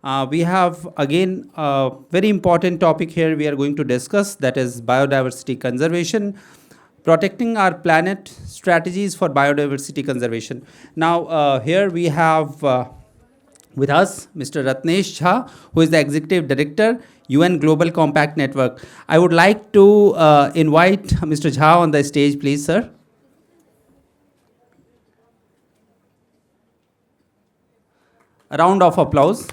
We have again a very important topic here we are going to discuss, that is biodiversity conservation, protecting our planet, strategies for biodiversity conservation. Now, here we have with us Mr. Ratnesh Jha, who is the Executive Director, UN Global Compact Network. I would like to invite Mr. Jha on the stage, please, sir. A round of applause.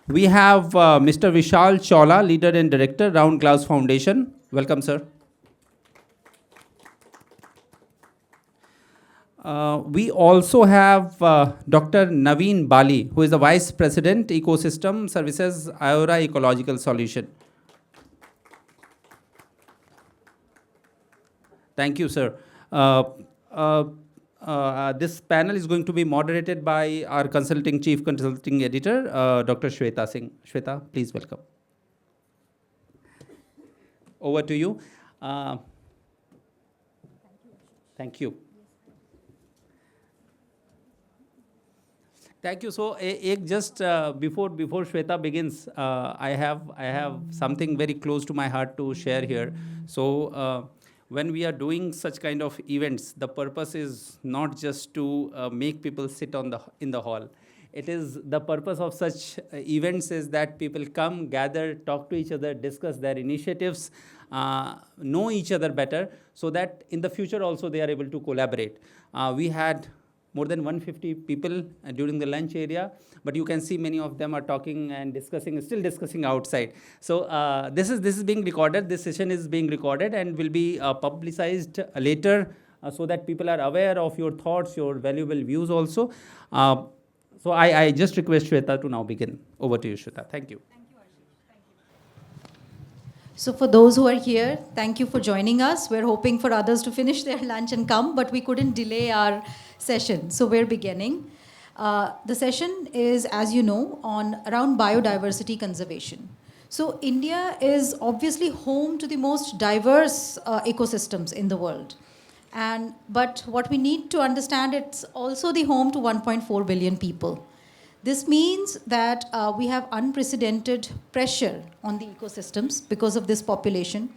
We have Mr. Vishal Chowla, Leader and Director, Roundglass Foundation. Welcome, sir. We also have Dr. Naveen Bali, who is the Vice President, Ecosystem Services, Iora Ecological Solution. Thank you, sir. This panel is going to be moderated by our Chief Consulting Editor, Dr. Shweta Singh. Shweta, please welcome. Over to you. Thank you. Thank you. So, just before Shweta begins, I have something very close to my heart to share here. So, when we are doing such kind of events, the purpose is not just to make people sit in the hall. It is the purpose of such events is that people come, gather, talk to each other, discuss their initiatives, know each other better, so that in the future also they are able to collaborate. We had more than 150 people during the lunch area, but you can see many of them are talking and still discussing outside. So this is being recorded. This session is being recorded and will be publicized later, so that people are aware of your thoughts, your valuable views also. So I just request Shweta to now begin. Over to you, Shweta. Thank you. So for those who are here, thank you for joining us. We're hoping for others to finish their lunch and come, but we couldn't delay our session. So we're beginning. The session is, as you know, around biodiversity conservation. So India is obviously home to the most diverse ecosystems in the world. But what we need to understand, it's also the home to 1.4 billion people. This means that we have unprecedented pressure on the ecosystems because of this population.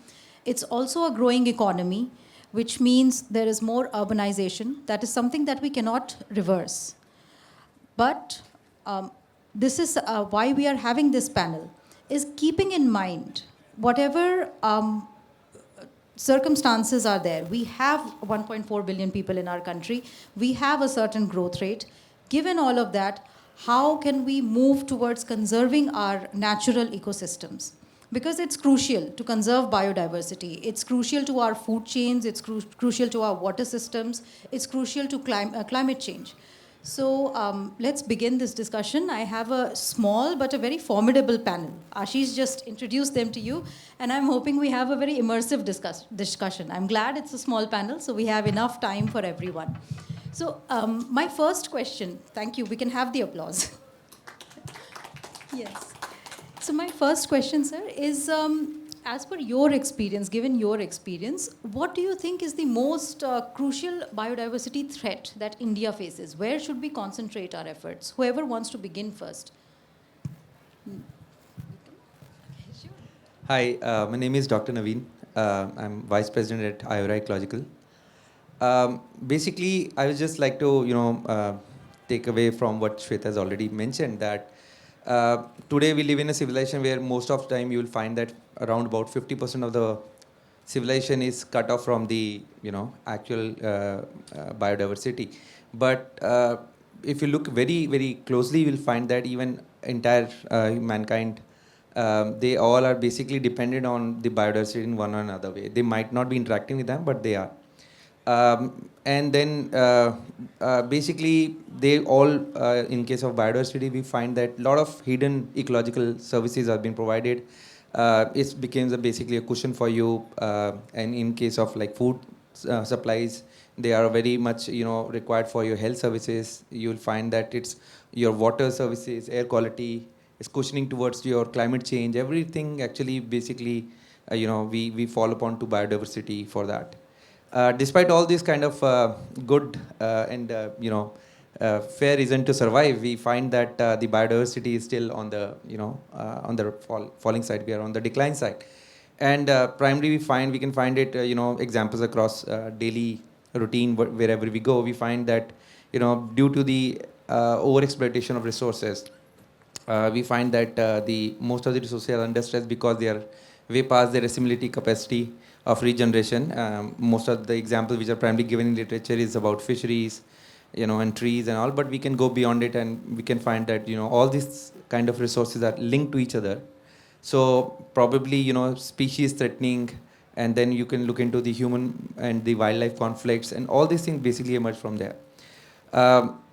It's also a growing economy, which means there is more urbanization. That is something that we cannot reverse. But this is why we are having this panel, is keeping in mind whatever circumstances are there. We have 1.4 billion people in our country. We have a certain growth rate. Given all of that, how can we move towards conserving our natural ecosystems? Because it's crucial to conserve biodiversity. It's crucial to our food chains. It's crucial to our water systems. It's crucial to climate change. So let's begin this discussion. I have a small but a very formidable panel. Ashish just introduced them to you, and I'm hoping we have a very immersive discussion. I'm glad it's a small panel, so we have enough time for everyone. So my first question, thank you, we can have the applause. Yes. So my first question, sir, is as per your experience, given your experience, what do you think is the most crucial biodiversity threat that India faces? Where should we concentrate our efforts? Whoever wants to begin first. Hi, my name is Dr. Naveen. I'm Vice President at Iora Ecological. Basically, I would just like to, take away from what Shweta has already mentioned, that today we live in a civilization where most of the time you will find that around about 50% of the civilization is cut off from the, actual biodiversity. But if you look very, very closely, you will find that even entire mankind, they all are basically dependent on the biodiversity in one or another way. They might not be interacting with them, but they are. And then basically they all, in case of biodiversity, we find that a lot of hidden ecological services have been provided. It becomes basically a cushion for you. And in case of like food supplies, they are very much required for your health services. You'll find that it's your water services, air quality, is cushioning towards your climate change. Everything actually basically we fall upon to biodiversity for that. Despite all these kind of good and fair reason to survive, we find that the biodiversity is still on the on the falling side. We are on the decline side, and primarily we can find it examples across daily routine wherever we go. We find that due to the over exploitation of resources, we find that the most of the resources are under stress because they are way past their assimility capacity of regeneration. Most of the examples which are primarily given in literature is about fisheries, and trees and all, but we can go beyond it and we can find that all these kind of resources are linked to each other. So probably species threatening, and then you can look into the human and the wildlife conflicts, and all these things basically emerge from there. Um,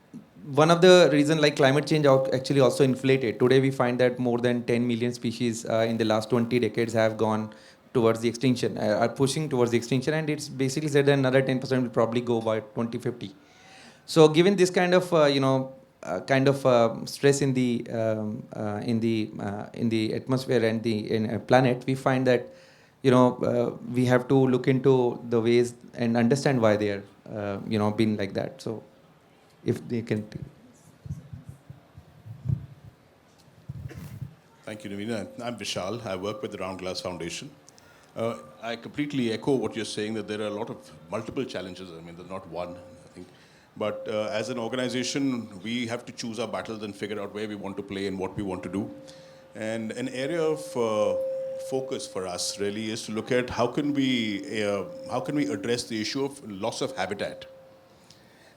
One of the reason, like climate change actually also inflated. Today we find that more than 10 million species in the last 20 decades have gone towards the extinction, are pushing towards the extinction, and it's basically said that another 10% will probably go by 2050. So given this kind of stress in the atmosphere and the planet, we find that we have to look into the ways and understand why they are been like that. So if they can. Thank you, Naveen. I'm Vishal. I work with the Roundglass Foundation. I completely echo what you're saying, that there are a lot of multiple challenges. I mean, there's not one, I think. But as an organization, we have to choose our battles and figure out where we want to play and what we want to do. And an area of focus for us really is to look at how can we address the issue of loss of habitat.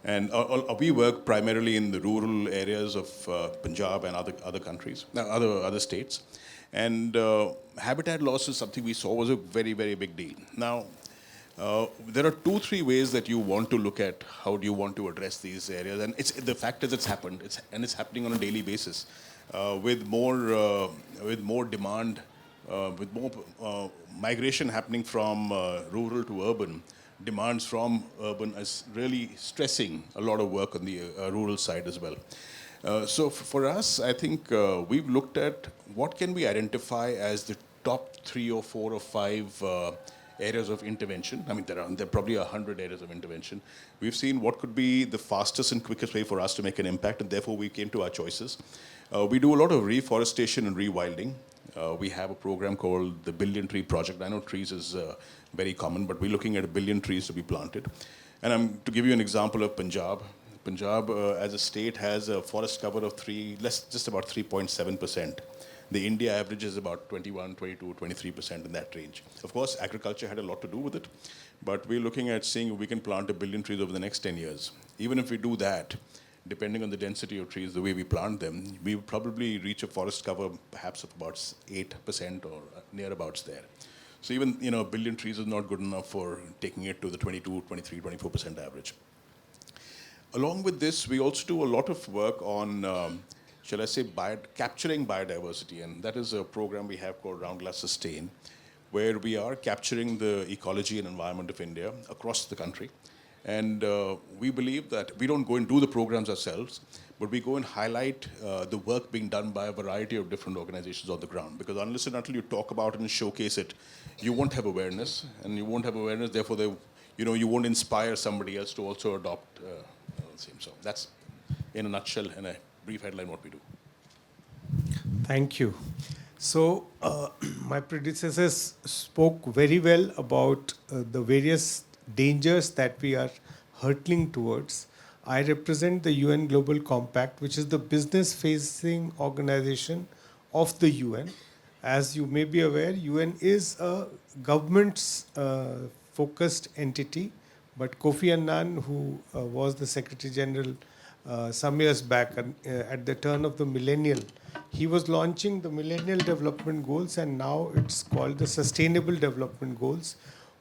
And we work primarily in the rural areas of Punjab and other countries, other states. And habitat loss is something we saw was a very, very big deal. Now, there are 2-3 ways that you want to look at how do you want to address these areas. And the fact is it's happened, it's happening on a daily basis. With more demand, with more migration happening from rural to urban, demands from urban is really stressing a lot of work on the rural side as well. So for us, I think we've looked at what can we identify as the top 3 or 4 or 5 areas of intervention. I mean, there are probably 100 areas of intervention. We've seen what could be the fastest and quickest way for us to make an impact, and therefore we came to our choices. We do a lot of reforestation and rewilding. We have a program called the Billion Tree Project. I know trees is very common, but we're looking at 1 billion trees to be planted. And to give you an example of Punjab, as a state has a forest cover of just about 3.7%. The India average is about 21, 22, 23% in that range. Of course, agriculture had a lot to do with it, but we're looking at seeing if we can plant 1 billion trees over the next 10 years. Even if we do that, depending on the density of trees, the way we plant them, we will probably reach a forest cover perhaps of about 8% or nearabouts there. So even 1 billion trees is not good enough for taking it to the 22, 23, 24% average. Along with this, we also do a lot of work on, shall I say, capturing biodiversity. And that is a program we have called Roundglass Sustain, where we are capturing the ecology and environment of India across the country. And we believe that we don't go and do the programs ourselves, but we go and highlight the work being done by a variety of different organizations on the ground. Because unless and until you talk about it and showcase it, you won't have awareness. And you won't have awareness, therefore, you won't inspire somebody else to also adopt the same. So that's, in a nutshell, in a brief headline, what we do. Thank you. So my predecessors spoke very well about the various dangers that we are hurtling towards. I represent the UN Global Compact, which is the business-facing organization of the UN. As you may be aware, UN is a government-focused entity, but Kofi Annan, who was the Secretary General some years back at the turn of the millennial, he was launching the Millennial Development Goals, and now it's called the Sustainable Development Goals,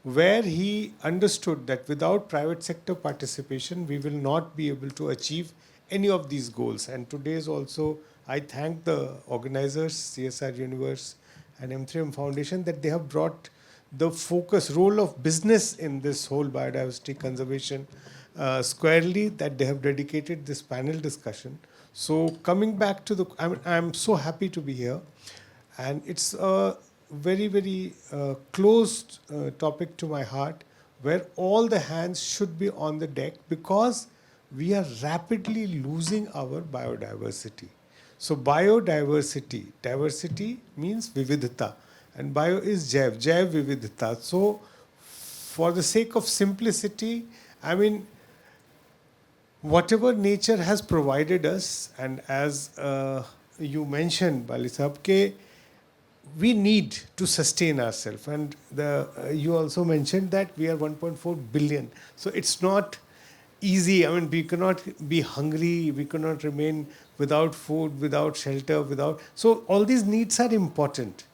where he understood that without private sector participation, we will not be able to achieve any of these goals. And today's also, I thank the organizers, CSRUniverse and M3M Foundation, that they have brought the role of business in this whole biodiversity conservation squarely, that they have dedicated this panel discussion. So coming back to I'm so happy to be here. And it's a very, very closed topic to my heart, where all the hands should be on the deck, because we are rapidly losing our biodiversity. So biodiversity, diversity means vividhata, and bio is jaiv vividhata. So for the sake of simplicity, I mean, whatever nature has provided us, and as you mentioned, Bali Sahab, ke we need to sustain ourselves. And you also mentioned that we are 1.4 billion. So it's not easy. I mean, we cannot be hungry. We cannot remain without food, without shelter, without. So all these needs are important.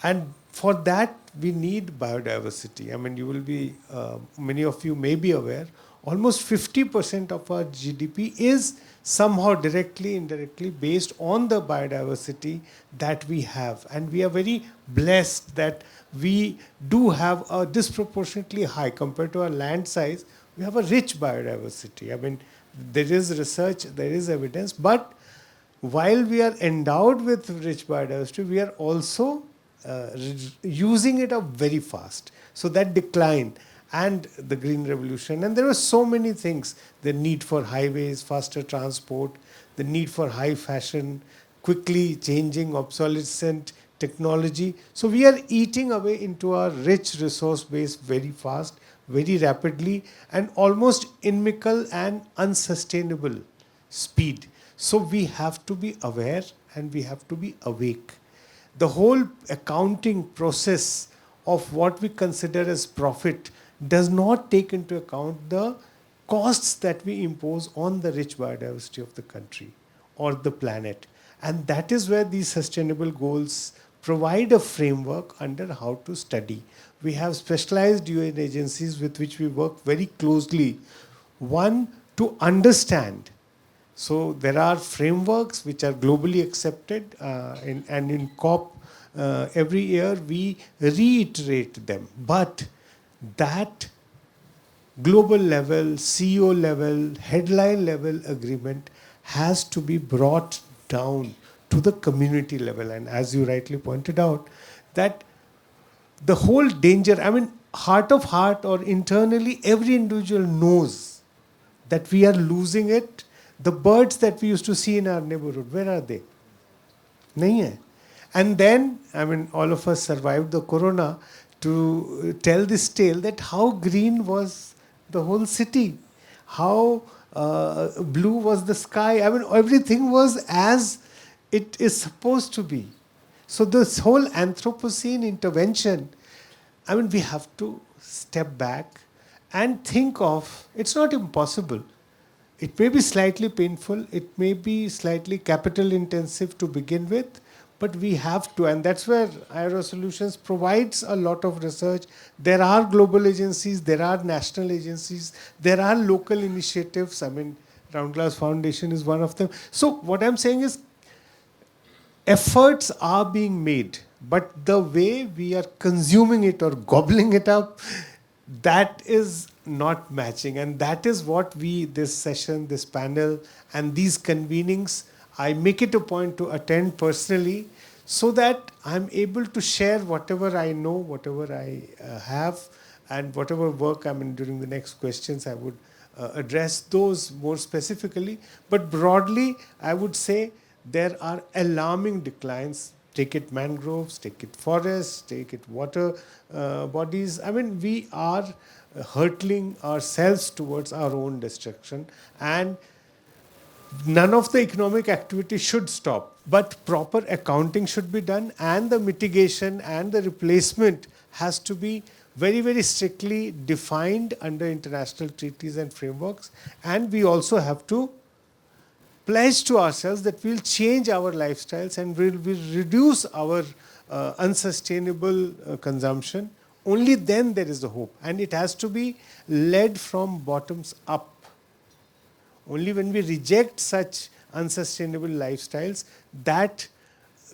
And for that, we need biodiversity. I mean, you will be, many of you may be aware, almost 50% of our GDP is somehow directly, indirectly based on the biodiversity that we have. And we are very blessed that we do have a disproportionately high, compared to our land size, we have a rich biodiversity. I mean, there is research, there is evidence, but while we are endowed with rich biodiversity, we are also using it up very fast. So that decline and the green revolution, and there were so many things: the need for highways, faster transport, the need for high fashion, quickly changing obsolescent technology. So we are eating away into our rich resource base very fast, very rapidly, and almost inimical and unsustainable speed. So we have to be aware and we have to be awake. The whole accounting process of what we consider as profit does not take into account the costs that we impose on the rich biodiversity of the country or the planet. And that is where these sustainable goals provide a framework under how to study. We have specialized UN agencies with which we work very closely. One, to understand. So there are frameworks which are globally accepted, and in COP every year we reiterate them. But that global level, CEO level, headline level agreement has to be brought down to the community level. And as you rightly pointed out, that the whole danger, I mean, heart of heart or internally, every individual knows that we are losing it. The birds that we used to see in our neighborhood, where are they? Nahi hai. And then, I mean, all of us survived the corona to tell this tale that how green was the whole city, how blue was the sky. I mean, everything was as it is supposed to be. So this whole Anthropocene intervention, I mean, we have to step back and think of, it's not impossible. It may be slightly painful, it may be slightly capital intensive to begin with, but we have to, and that's where Iora Solutions provides a lot of research. There are global agencies, there are national agencies, there are local initiatives. I mean, Roundglass Foundation is one of them. So what I'm saying is, efforts are being made, but the way we are consuming it or gobbling it up, that is not matching. And that is what we, this session, this panel, and these convenings, I make it a point to attend personally so that I'm able to share whatever I know, whatever I have, and whatever work I'm in. During the next questions, I would address those more specifically. But broadly, I would say there are alarming declines. Take it mangroves, take it forests, take it water bodies. I mean, we are hurtling ourselves towards our own destruction, and none of the economic activity should stop, but proper accounting should be done, and the mitigation and the replacement has to be very, very strictly defined under international treaties and frameworks. And we also have to pledge to ourselves that we'll change our lifestyles and we'll reduce our unsustainable consumption. Only then there is a hope. And it has to be led from bottoms up. Only when we reject such unsustainable lifestyles that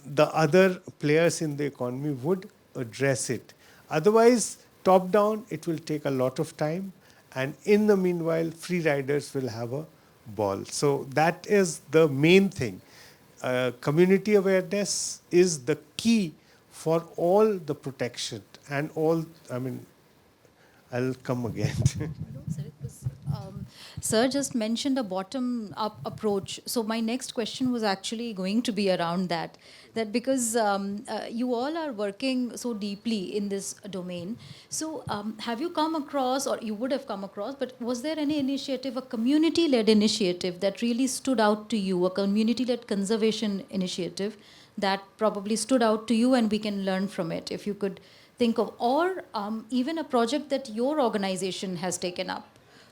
the other players in the economy would address it. Otherwise, top down, it will take a lot of time. And in the meanwhile, free riders will have a ball. So that is the main thing. Community awareness is the key for all the protection and all, I mean, I'll come again. No, sir, it was Sir just mentioned a bottom-up approach. So my next question was actually going to be around that. That because you all are working so deeply in this domain. So have you come across, or you would have come across, but was there any initiative, a community-led initiative that really stood out to you, a community-led conservation initiative that probably stood out to you and we can learn from it, if you could think of, or even a project that your organization has taken up?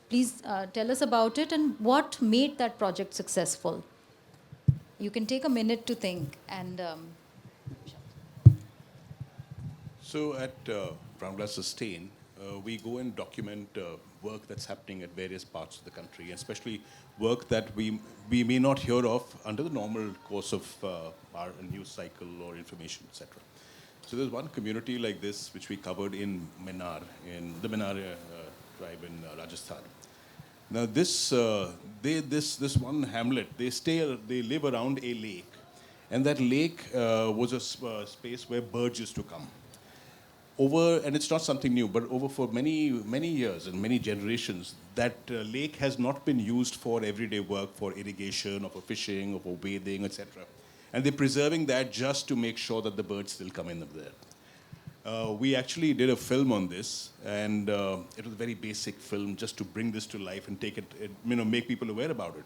Please tell us about it and what made that project successful. You can take a minute to think. And So at Roundglass Sustain, we go and document work that's happening at various parts of the country, and especially work that we may not hear of under the normal course of our news cycle or information, etc. So there's one community like this which we covered in Menar, in the Menar tribe in Rajasthan. Now this one hamlet, they live around a lake, and that lake was a space where birds used to come. And it's not something new, but over for many years and many generations, that lake has not been used for everyday work, for irrigation, or for fishing, or for bathing, etc. And they're preserving that just to make sure that the birds still come in there. We actually did a film on this, and it was a very basic film just to bring this to life and make people aware about it.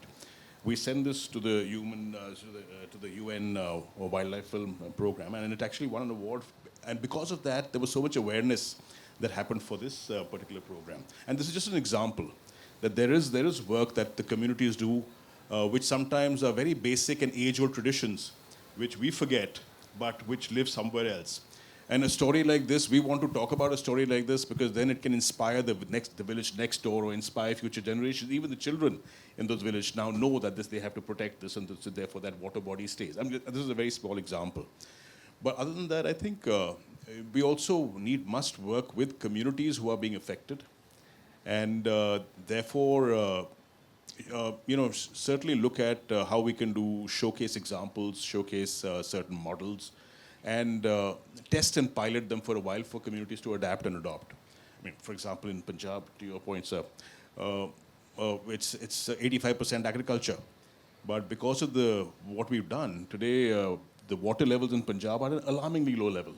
We sent this to the UN Wildlife Film Program, and it actually won an award. And because of that, there was so much awareness that happened for this particular program. And this is just an example that there is work that the communities do, which sometimes are very basic and age-old traditions, which we forget, but which live somewhere else. And a story like this, we want to talk about a story like this because then it can inspire the village next door, or inspire future generations. Even the children in those villages now know that they have to protect this, and so therefore that water body stays. This is a very small example. But other than that, I think we also must work with communities who are being affected, and therefore, certainly look at how we can do showcase examples, showcase certain models, and test and pilot them for a while for communities to adapt and adopt. I mean, for example, in Punjab, to your point, sir, it's 85% agriculture, but because of what we've done today, the water levels in Punjab are at an alarmingly low level.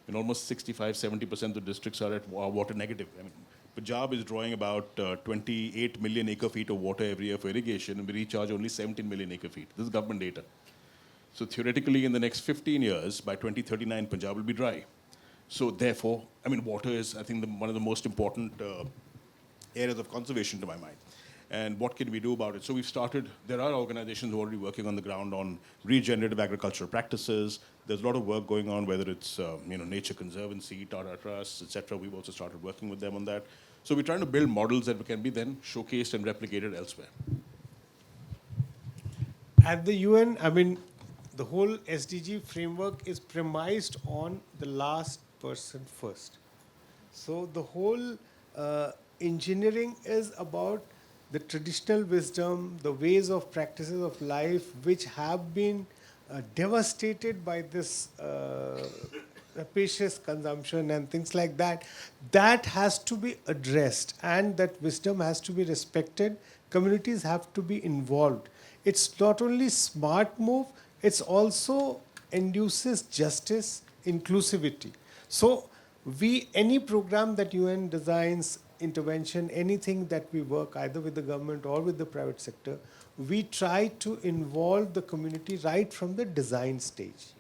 In almost 65-70% of the districts are at water negative. I mean, Punjab is drawing about 28 million acre-feet of water every year for irrigation, and we recharge only 17 million acre-feet. This is government data. So theoretically, in the next 15 years, by 2039, Punjab will be dry. So therefore, I mean, water is, I think, one of the most important areas of conservation to my mind. And what can we do about it? So we've started, there are organizations already working on the ground on regenerative agricultural practices. There's a lot of work going on, whether it's Nature Conservancy, Tata Trust, etc. We've also started working with them on that. So we're trying to build models that can be then showcased and replicated elsewhere. At the UN, I mean, the whole SDG framework is premised on the last person first. So the whole engineering is about the traditional wisdom, the ways of practices of life which have been devastated by this rapacious consumption and things like that. That has to be addressed, and that wisdom has to be respected. Communities have to be involved. It's not only smart move, it's also induces justice, inclusivity. So any program that UN designs, intervention, anything that we work either with the government or with the private sector, we try to involve the community right from the design stage.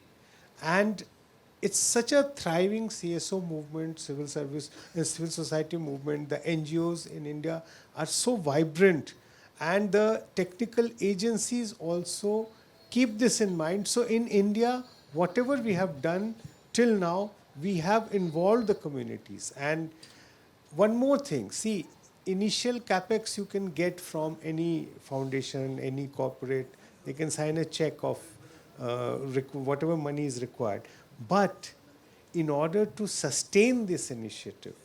And it's such a thriving CSO movement, civil society movement. The NGOs in India are so vibrant, and the technical agencies also keep this in mind. So in India, whatever we have done till now, we have involved the communities. And one more thing, see, initial capex you can get from any foundation, any corporate. They can sign a check of whatever money is required. But in order to sustain this initiative,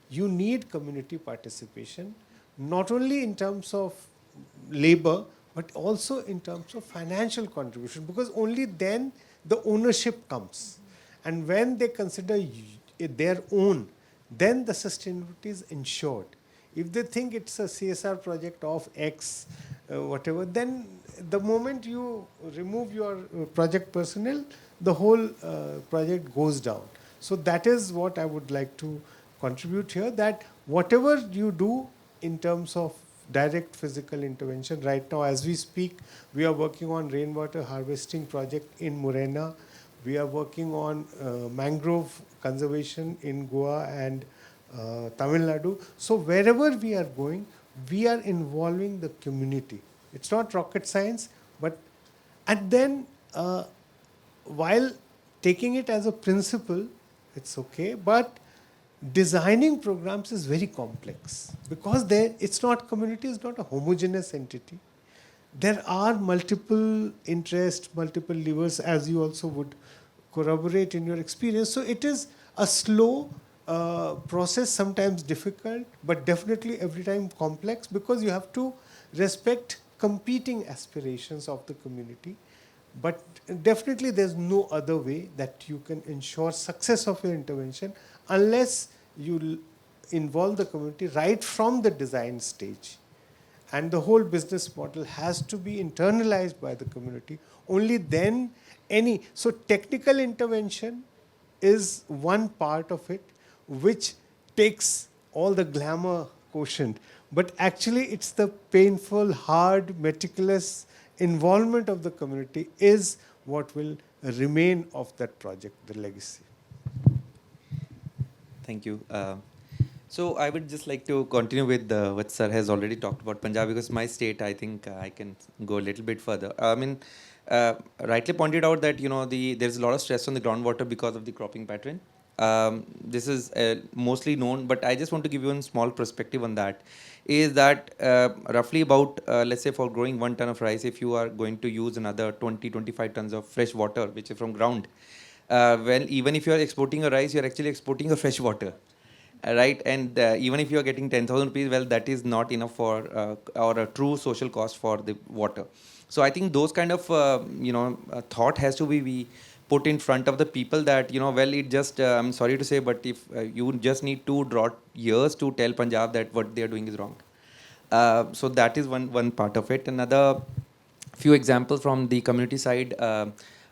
you need community participation, not only in terms of labor, but also in terms of financial contribution, because only then the ownership comes. And when they consider their own, then the sustainability is ensured. If they think it's a CSR project of X, whatever, then the moment you remove your project personnel, the whole project goes down. So that is what I would like to contribute here, that whatever you do in terms of direct physical intervention, right now as we speak, we are working on rainwater harvesting project in Morena. We are working on mangrove conservation in Goa and Tamil Nadu. So wherever we are going, we are involving the community. It's not rocket science, but and then while taking it as a principle, it's okay, but designing programs is very complex because it's not, community is not a homogeneous entity. There are multiple interests, multiple levers, as you also would corroborate in your experience. So it is a slow process, sometimes difficult, but definitely every time complex, because you have to respect competing aspirations of the community. But definitely there's no other way that you can ensure success of your intervention unless you involve the community right from the design stage. And the whole business model has to be internalized by the community. Only then so technical intervention is one part of it, which takes all the glamour quotient. But actually it's the painful, hard, meticulous involvement of the community is what will remain of that project, the legacy. Thank you. So I would just like to continue with what Sir has already talked about Punjab, because my state, I think I can go a little bit further. I mean, rightly pointed out that there's a lot of stress on the groundwater because of the cropping pattern. This is mostly known, but I just want to give you a small perspective on that. Is that roughly about, let's say for growing 1 ton of rice, if you are going to use another 20-25 tons of fresh water, which is from ground, even if you are exporting a rice, you are actually exporting a fresh water. Right, and even if you are getting 10,000 rupees, well, that is not enough for or a true social cost for the water. So I think those kind of thought has to be put in front of the people that well, it just I'm sorry to say, but if you just need to draw years to tell Punjab that what they are doing is wrong. So that is one part of it. Another few examples from the community side.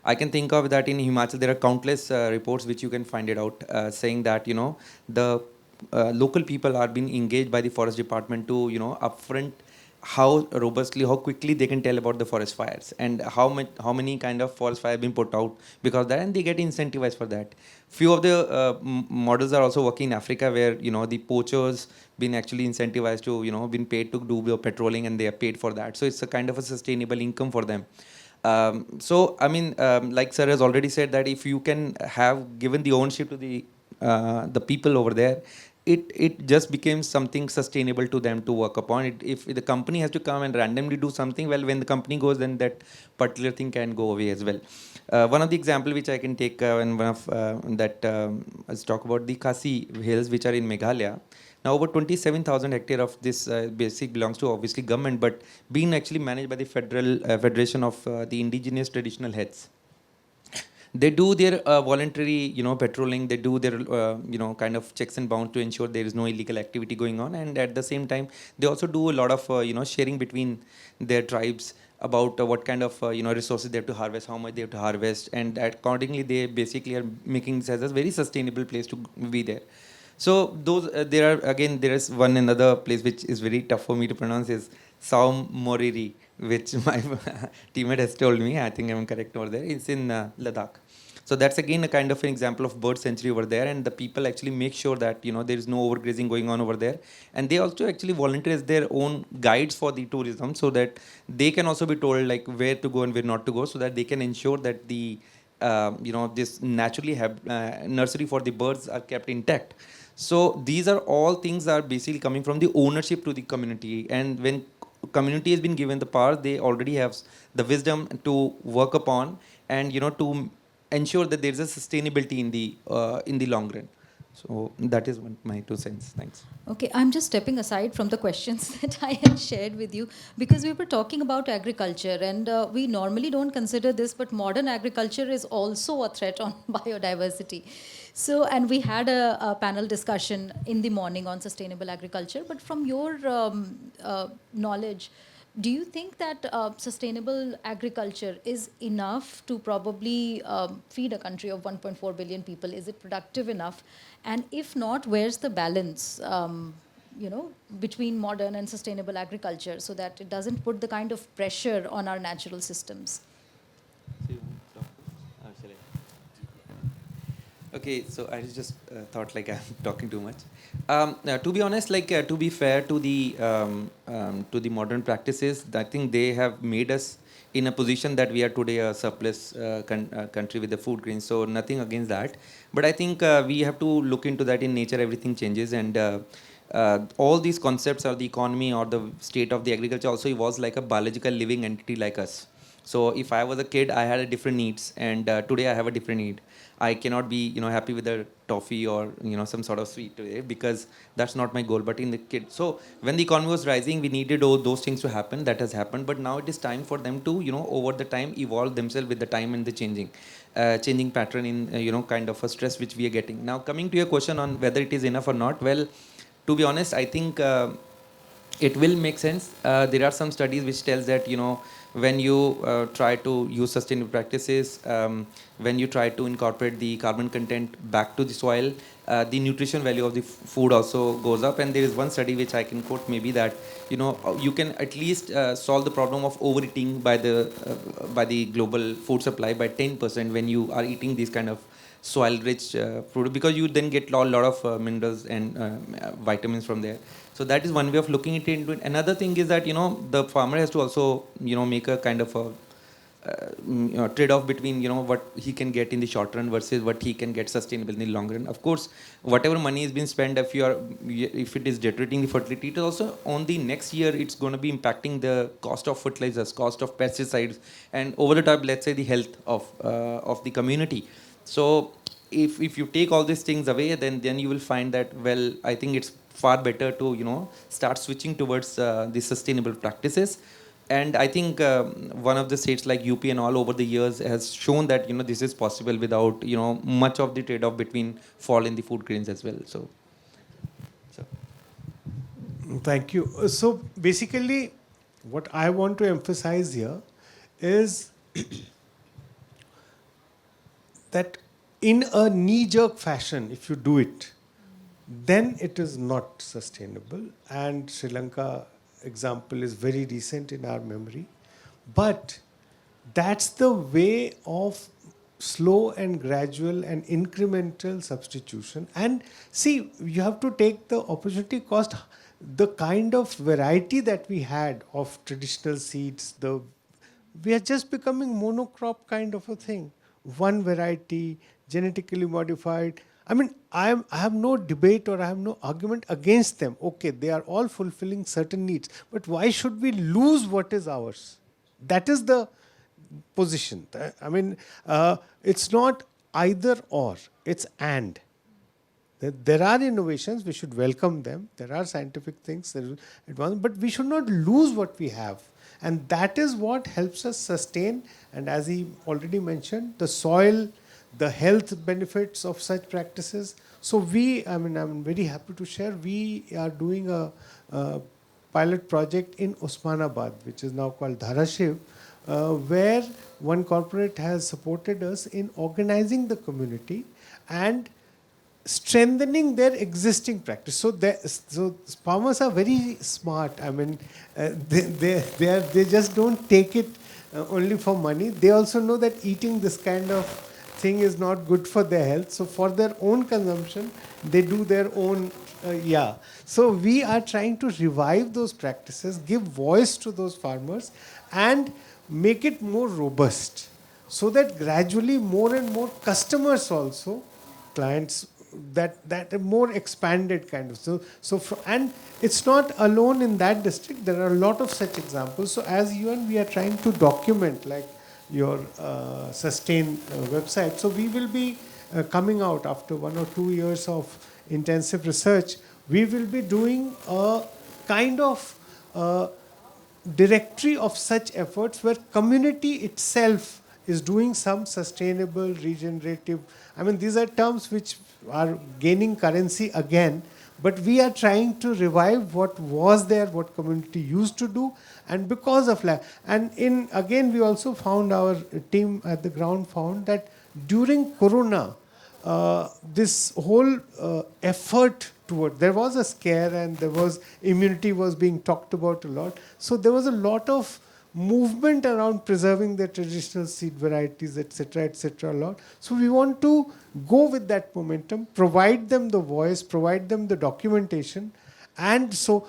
I can think of that in Himachal there are countless reports which you can find it out saying that the local people are being engaged by the forest department to upfront how robustly, how quickly they can tell about the forest fires and how many kind of forest fire have been put out because of that, and they get incentivized for that. Few of the models are also working in Africa where the poachers been actually incentivized to been paid to do the patrolling, and they are paid for that. So it's a kind of a sustainable income for them. So I mean, like Sir has already said, that if you can have given the ownership to the people over there, it just becomes something sustainable to them to work upon. If the company has to come and randomly do something, well, when the company goes, then that particular thing can go away as well. One of the example which I can take, and one of let's talk about the Khasi Hills, which are in Meghalaya. Now, over 27,000 hectare of this basic belongs to obviously government, but being actually managed by the Federal Federation of the Indigenous Traditional Heads. They do their voluntary, patrolling. They do their, kind of checks and bounds to ensure there is no illegal activity going on. And at the same time, they also do a lot of, sharing between their tribes about what kind of, resources they have to harvest, how much they have to harvest. And accordingly, they basically are making this as a very sustainable place to be there. So those there is one another place which is very tough for me to pronounce, is Saum Moriri, which my teammate has told me. I think I'm correct over there. It's in Ladakh. So that's again a kind of an example of bird sanctuary over there, and the people actually make sure that there is no overgrazing going on over there, and they also actually volunteer as their own guides for the tourism, so that they can also be told like where to go and where not to go, so that they can ensure that the this naturally nursery for the birds are kept intact. So these are all things are basically coming from the ownership to the community, and when community has been given the power, they already have the wisdom to work upon and to ensure that there is a sustainability in the long run. So that is my 2 cents. Thanks. Okay, I'm just stepping aside from the questions that I had shared with you because we were talking about agriculture, and we normally don't consider this, but modern agriculture is also a threat on biodiversity. So, and we had a panel discussion in the morning on sustainable agriculture, but from your knowledge, do you think that sustainable agriculture is enough to probably feed a country of 1.4 billion people? Is it productive enough? And if not, where's the balance, between modern and sustainable agriculture so that it doesn't put the kind of pressure on our natural systems? Okay, so I just thought like I'm talking too much. To be honest, to be fair to the modern practices, I think they have made us in a position that we are today a surplus country with the food grains. So nothing against that, but I think we have to look into that. In nature, everything changes, and all these concepts of the economy or the state of the agriculture also evolves like a biological living entity like us. So if I was a kid, I had a different needs, and today I have a different need. I cannot be, happy with a toffee or, some sort of sweet today because that's not my goal. But in the kid, so when the economy was rising, we needed all those things to happen. That has happened. But now it is time for them to, over the time, evolve themselves with the time and the changing pattern in, kind of a stress which we are getting. Now, coming to your question on whether it is enough or not, well, to be honest, I think it will make sense. There are some studies which tells that, when you try to use sustainable practices, when you try to incorporate the carbon content back to the soil, the nutrition value of the food also goes up. And there is one study which I can quote maybe that, you can at least solve the problem of overeating by the global food supply by 10% when you are eating these kind of soil-rich food, because you then get a lot of minerals and vitamins from there. So that is one way of looking into it. Another thing is that the farmer has to also make a kind of a trade-off between what he can get in the short run versus what he can get sustainable in the long run. Of course, whatever money is being spent, if it is deteriorating the fertility, it is also on the next year it's going to be impacting the cost of fertilizers, cost of pesticides, and over the top, let's say, the health of the community. So if you take all these things away, then you will find that, well, I think it's far better to start switching towards the sustainable practices. And I think one of the states like UP and all over the years has shown that this is possible without much of the trade-off between fall in the food grains as well. So. Thank you. So basically, what I want to emphasize here is that in a knee-jerk fashion, if you do it, then it is not sustainable. And Sri Lanka example is very recent in our memory. But that's the way of slow and gradual and incremental substitution. And see, you have to take the opportunity cost. The kind of variety that we had of traditional seeds, we are just becoming monocrop kind of a thing. One variety, genetically modified. I mean, I have no debate or I have no argument against them. Okay, they are all fulfilling certain needs. But why should we lose what is ours? That is the position. I mean, it's not either or, it's and. There are innovations, we should welcome them. There are scientific things, but we should not lose what we have. And that is what helps us sustain. And as he already mentioned, the soil, the health benefits of such practices. So I'm very happy to share, we are doing a pilot project in Osmanabad, which is now called Dharashiv, where one corporate has supported us in organizing the community and strengthening their existing practice. So farmers are very smart. I mean, they just don't take it only for money. They also know that eating this kind of thing is not good for their health. So for their own consumption, they do their own, So we are trying to revive those practices, give voice to those farmers, and make it more robust, so that gradually more and more customers also, clients, that more expanded kind of. And it's not alone in that district. There are a lot of such examples. So as UN, we are trying to document, like your sustain website. So we will be coming out after 1 or 2 years of intensive research, we will be doing a kind of directory of such efforts where community itself is doing some sustainable, regenerative. I mean, these are terms which are gaining currency again, but we are trying to revive what was there, what community used to do, and because of lack. And again, we also found, our team at the ground found that during Corona, this whole effort toward, there was a scare and there was immunity was being talked about a lot. So there was a lot of movement around preserving the traditional seed varieties, etc., a lot. So we want to go with that momentum, provide them the voice, provide them the documentation. And so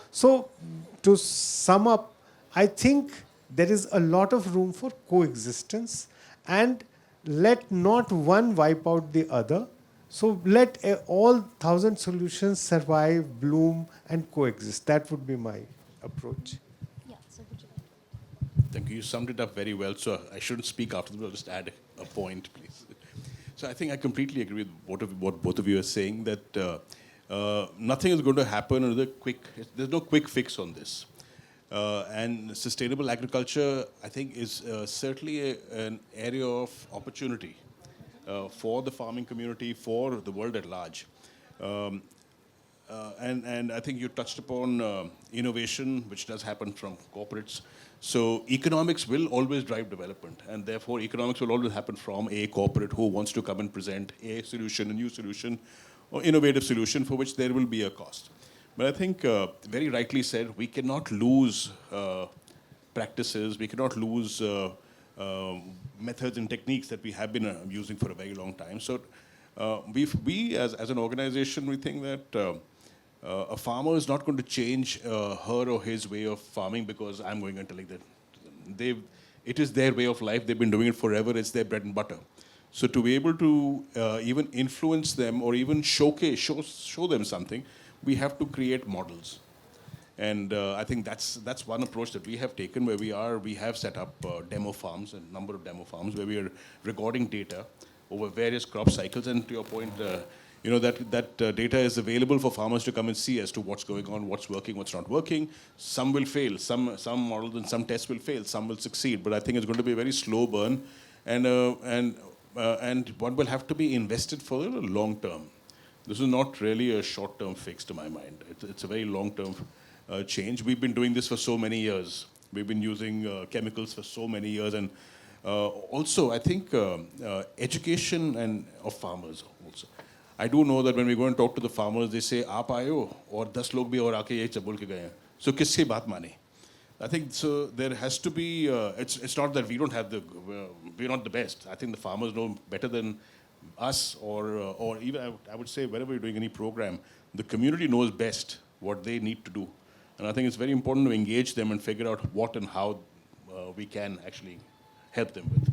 to sum up, I think there is a lot of room for coexistence, and let not one wipe out the other. So let all 1,000 solutions survive, bloom, and coexist. That would be my approach. Yeah, so would you like Thank you. You summed it up very well, so I shouldn't speak after this. I'll just add a point, please. So I think I completely agree with what both of you are saying, that nothing is going to happen in there's no quick fix on this. And sustainable agriculture, I think, is certainly an area of opportunity for the farming community, for the world at large. And I think you touched upon innovation, which does happen from corporates. So economics will always drive development, and therefore economics will always happen from a corporate who wants to come and present a solution, a new solution, or innovative solution for which there will be a cost. But I think, very rightly said, we cannot lose practices, we cannot lose methods and techniques that we have been using for a very long time. So we as an organization, we think that a farmer is not going to change her or his way of farming because I'm going and telling that. It is their way of life. They've been doing it forever. It's their bread and butter. So to be able to even influence them or even show them something, we have to create models. And I think that's one approach that we have taken, where we have set up demo farms, a number of demo farms, where we are recording data over various crop cycles. And to your point, that data is available for farmers to come and see as to what's going on, what's working, what's not working. Some will fail, some models and some tests will fail, some will succeed. But I think it's going to be a very slow burn, and one will have to be invested for the long term. This is not really a short-term fix to my mind. It's a very long-term change. We've been doing this for so many years. We've been using chemicals for so many years, and also I think education of farmers also. I do know that when we go and talk to the farmers, they say, "Aap aaye ho, aur 10 log bhi aur aake yahi chabol ke gaye hain." So kiski baat mane? I think so. There has to be. It's not that we don't have we're not the best. I think the farmers know better than us, or even I would say wherever you're doing any program, the community knows best what they need to do, and I think it's very important to engage them and figure out what and how we can actually help them with.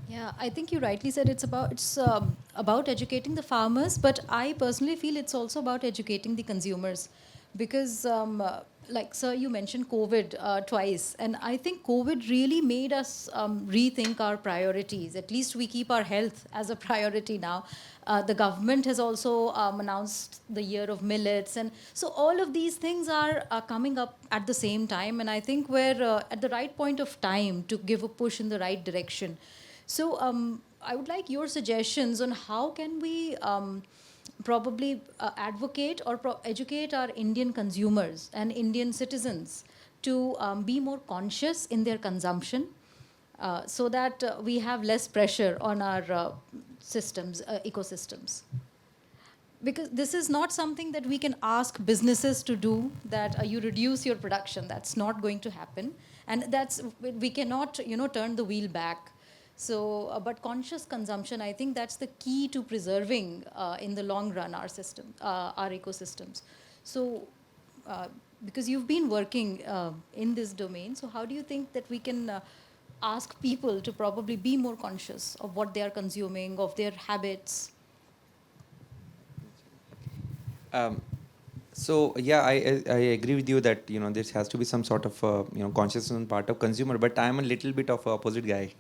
Yeah, I think you rightly said it's about educating the farmers, but I personally feel it's also about educating the consumers, because like sir, you mentioned COVID twice, and I think COVID really made us rethink our priorities. At least we keep our health as a priority now. The government has also announced the year of millets, and so all of these things are coming up at the same time, and I think we're at the right point of time to give a push in the right direction. So I would like your suggestions on how can we probably advocate or educate our Indian consumers and Indian citizens to be more conscious in their consumption, so that we have less pressure on our ecosystems. Because this is not something that we can ask businesses to do, that you reduce your production. That's not going to happen. And we cannot, turn the wheel back. So, but conscious consumption, I think that's the key to preserving in the long run our ecosystems. So, because you've been working in this domain, so how do you think that we can ask people to probably be more conscious of what they are consuming, of their habits? So yeah, I agree with you that there has to be some sort of consciousness on part of consumer. But I am a little bit of a opposite guy.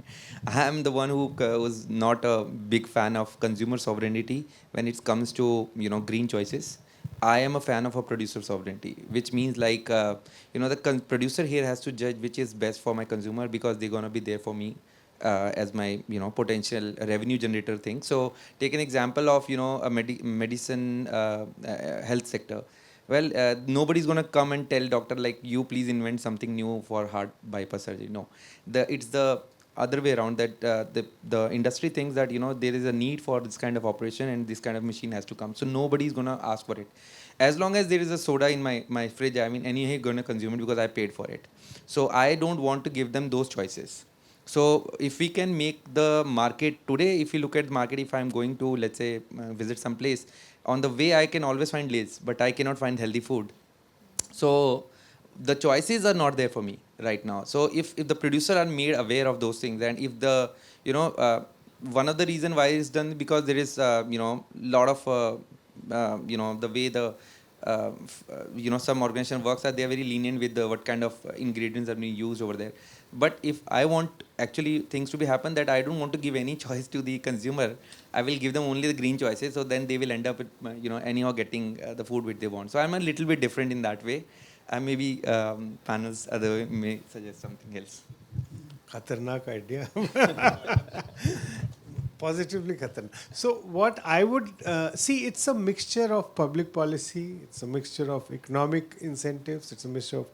I am the one who was not a big fan of consumer sovereignty when it comes to green choices. I am a fan of a producer sovereignty, which means like the producer here has to judge which is best for my consumer because they're gonna be there for me as my potential revenue generator thing. So take an example of a medicine health sector. Well, nobody's gonna come and tell doctor like you please invent something new for heart bypass surgery. No, it's the other way around that the industry thinks that there is a need for this kind of operation and this kind of machine has to come. So nobody's gonna ask for it. As long as there is a soda in my fridge, I mean anyway gonna consume it because I paid for it. So I don't want to give them those choices. So if we can make the market today, if you look at the market, if I'm going to, let's say, visit some place, on the way I can always find lace, but I cannot find healthy food. So the choices are not there for me right now. So if the producer are made aware of those things, and if the, one of the reason why it's done because there is, lot of, the way the, some organization works are they are very lenient with the what kind of ingredients are being used over there. But if I want actually things to be happen that I don't want to give any choice to the consumer, I will give them only the green choices. So then they will end up with anyhow getting the food which they want. So I'm a little bit different in that way. Maybe panels other way may suggest something else. Khatarnak idea. Positively khatarnak. So what I would see, it's a mixture of public policy, it's a mixture of economic incentives, it's a mixture of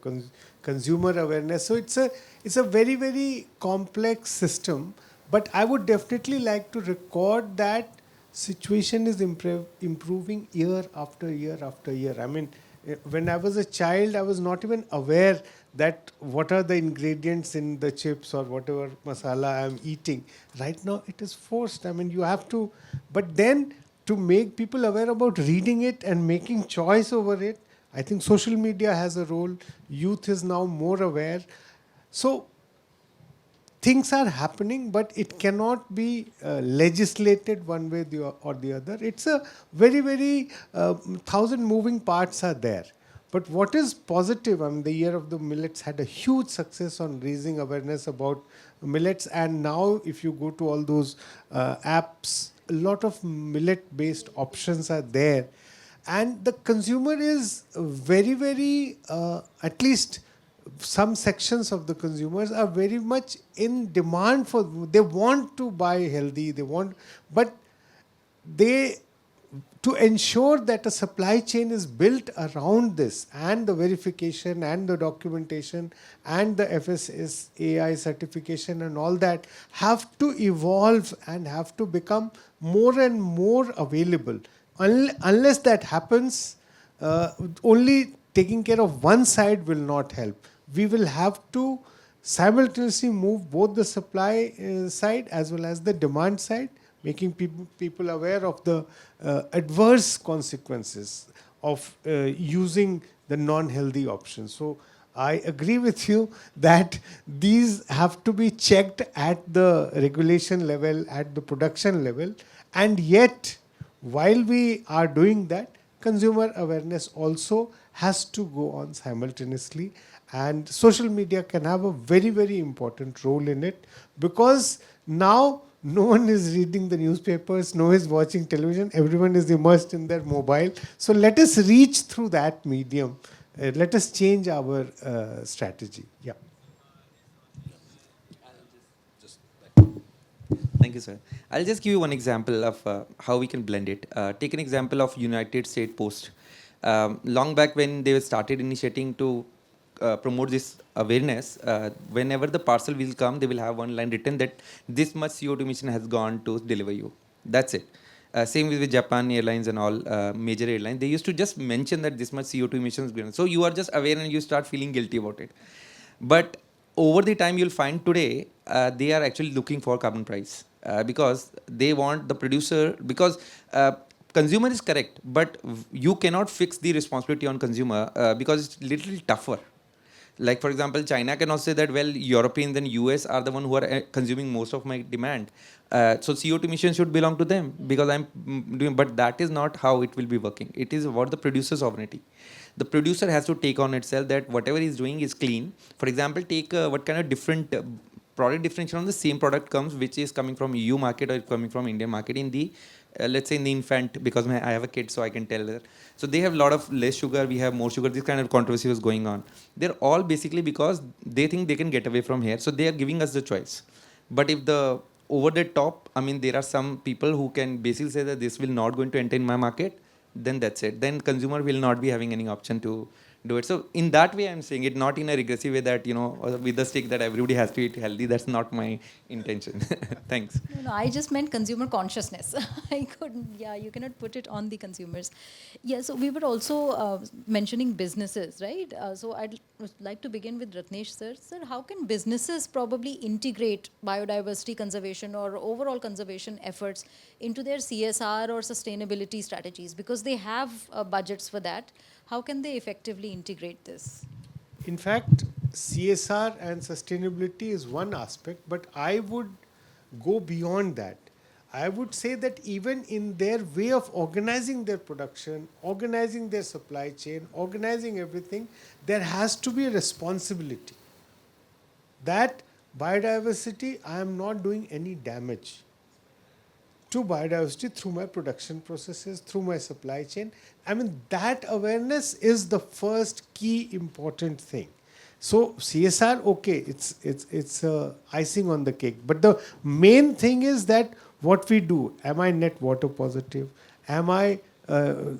consumer awareness. So it's a very, very complex system. But I would definitely like to record that situation is improving year after year after year. I mean, when I was a child, I was not even aware that what are the ingredients in the chips or whatever masala I'm eating. Right now, it is forced. I mean, you have to, but then to make people aware about reading it and making choice over it, I think social media has a role. Youth is now more aware. So things are happening, but it cannot be legislated one way or the other. It's a very, very thousand moving parts are there. But what is positive, I mean, the Year of the Millets had a huge success on raising awareness about millets. And now if you go to all those apps, a lot of millet-based options are there. And the consumer is very, very, at least some sections of the consumers are very much in demand for, they want to buy healthy, they want, but they, to ensure that a supply chain is built around this and the verification and the documentation and the FSSAI certification and all that have to evolve and have to become more and more available. Unless that happens, only taking care of one side will not help. We will have to simultaneously move both the supply side as well as the demand side, making people aware of the adverse consequences of using the non-healthy options. So I agree with you that these have to be checked at the regulation level, at the production level, and yet while we are doing that, consumer awareness also has to go on simultaneously, and social media can have a very, very important role in it, because now no one is reading the newspapers, no one is watching television, everyone is immersed in their mobile. So let us reach through that medium. Let us change our strategy. Yeah. Thank you, sir. I'll just give you one example of how we can blend it. Take an example of United States Post. Long back when they started initiating to promote this awareness, whenever the parcel will come, they will have one line written that this much CO2 emission has gone to deliver you. That's it. Same with Japan Airlines and all major airlines. They used to just mention that this much CO2 emissions. So you are just aware and you start feeling guilty about it. But over the time, you'll find today they are actually looking for carbon price because they want the producer, because consumer is correct, but you cannot fix the responsibility on consumer because it's little tougher. Like, for example, China can also say that, well, Europeans and US are the one who are consuming most of my demand. So CO2 emissions should belong to them because I'm doing, but that is not how it will be working. It is about the producer sovereignty. The producer has to take on itself that whatever he's doing is clean. For example, take what kind of different product differentiation on the same product comes, which is coming from EU market or coming from Indian market in the, let's say in the infant, because I have a kid, so I can tell her. So they have a lot of less sugar, we have more sugar. This kind of controversy was going on. They're all basically because they think they can get away from here. So they are giving us the choice. But if the over the top, I mean, there are some people who can basically say that this will not going to enter in my market, then that's it. Then consumer will not be having any option to do it. So in that way, I'm saying it, not in a regressive way that, with the stick that everybody has to eat healthy. That's not my intention. Thanks. No, I just meant consumer consciousness. I couldn't, yeah, you cannot put it on the consumers. Yeah, so we were also mentioning businesses, right? So I'd like to begin with Ratnesh, sir. Sir, how can businesses probably integrate biodiversity conservation or overall conservation efforts into their CSR or sustainability strategies? Because they have budgets for that. How can they effectively integrate this? In fact, CSR and sustainability is one aspect, but I would go beyond that. I would say that even in their way of organizing their production, organizing their supply chain, organizing everything, there has to be a responsibility. That biodiversity, I am not doing any damage to biodiversity through my production processes, through my supply chain. I mean, that awareness is the first key important thing. So CSR, okay, it's icing on the cake. But the main thing is that what we do, am I net water positive? Am I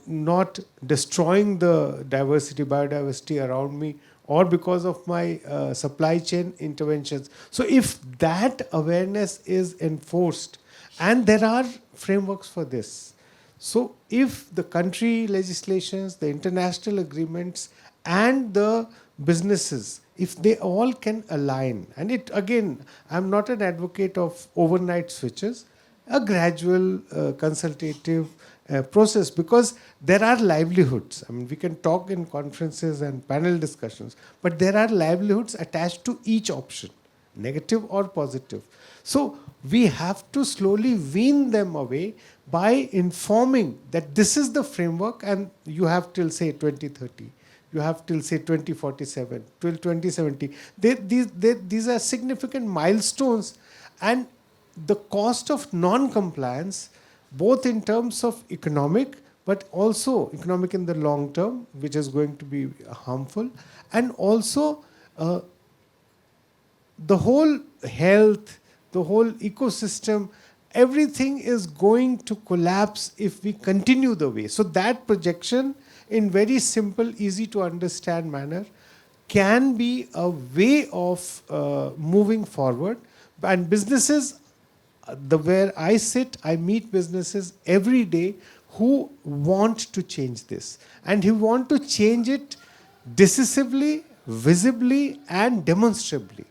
not destroying the biodiversity around me, or because of my supply chain interventions? So if that awareness is enforced, and there are frameworks for this. So if the country legislations, the international agreements, and the businesses, if they all can align, and it again, I'm not an advocate of overnight switches, a gradual consultative process, because there are livelihoods. I mean, we can talk in conferences and panel discussions, but there are livelihoods attached to each option, negative or positive. So we have to slowly wean them away by informing that this is the framework, and you have till say 2030. You have till say 2047, till 2070. These are significant milestones, and the cost of non-compliance, both in terms of economic, but also economic in the long term, which is going to be harmful, and also the whole health, the whole ecosystem, everything is going to collapse if we continue the way. So that projection, in very simple, easy to understand manner, can be a way of moving forward. And businesses, where I sit, I meet businesses every day who want to change this, and who want to change it decisively, visibly, and demonstrably.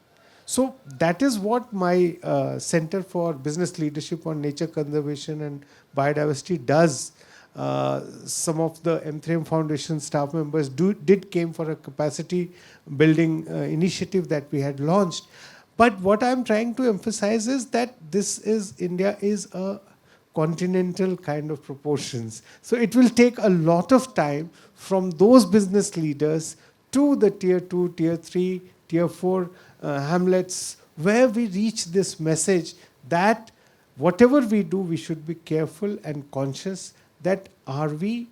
So that is what my Center for Business Leadership on Nature Conservation and Biodiversity does. Some of the M3M Foundation staff members did came for a capacity building initiative that we had launched. But what I'm trying to emphasize is that India is a continental kind of proportions. So it will take a lot of time from those business leaders to the tier 2, tier 3, tier 4 hamlets, where we reach this message that whatever we do, we should be careful and conscious that are we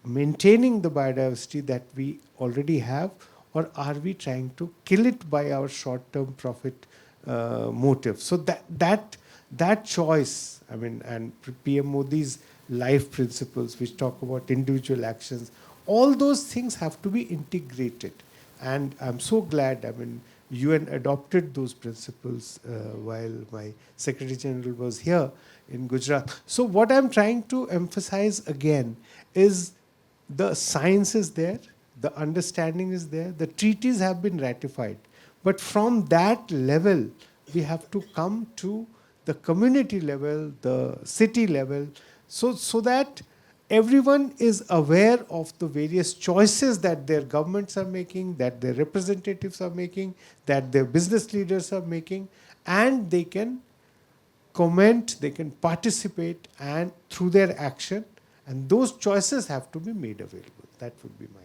maintaining the biodiversity that we already have, or are we trying to kill it by our short-term profit motive? So that choice, I mean, and PM Modi's life principles, which talk about individual actions, all those things have to be integrated. And I'm so glad, I mean, UN adopted those principles while my Secretary General was here in Gujarat. So what I'm trying to emphasize again is the science is there, the understanding is there, the treaties have been ratified. But from that level, we have to come to the community level, the city level, so that everyone is aware of the various choices that their governments are making, that their representatives are making, that their business leaders are making, and they can comment, they can participate, and through their action, and those choices have to be made available. That would be my.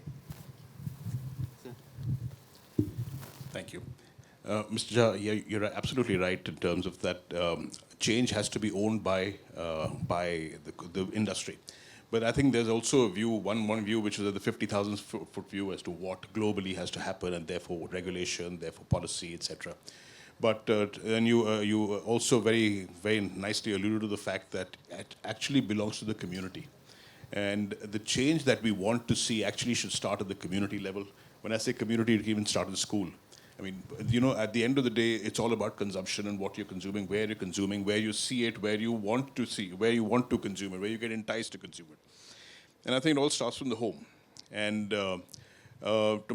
Thank you. Mr. Jha, you're absolutely right in terms of that change has to be owned by the industry. But I think there's also a view, one view, which is the 50,000 foot view as to what globally has to happen, and therefore regulation, therefore policy, etc. But then you also very nicely alluded to the fact that it actually belongs to the community. And the change that we want to see actually should start at the community level. When I say community, it can even start at the school. I mean, at the end of the day, it's all about consumption and what you're consuming, where you're consuming, where you see it, where you want to see, where you want to consume it, where you get enticed to consume it. And I think it all starts from the home. And to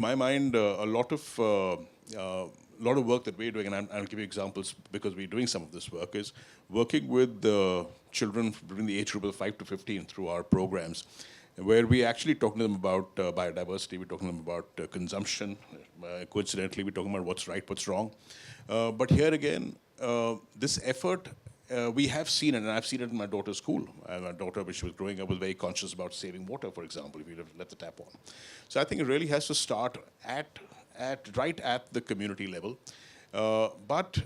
my mind, a lot of work that we're doing, and I'll give you examples because we're doing some of this work, is working with children between the age group of 5 to 15 through our programs, where we're actually talking to them about biodiversity, we're talking to them about consumption. Coincidentally, we're talking about what's right, what's wrong. But here again, this effort, we have seen it, and I've seen it in my daughter's school. My daughter, when she was growing up, was very conscious about saving water, for example, if you let the tap on. So I think it really has to start right at the community level. But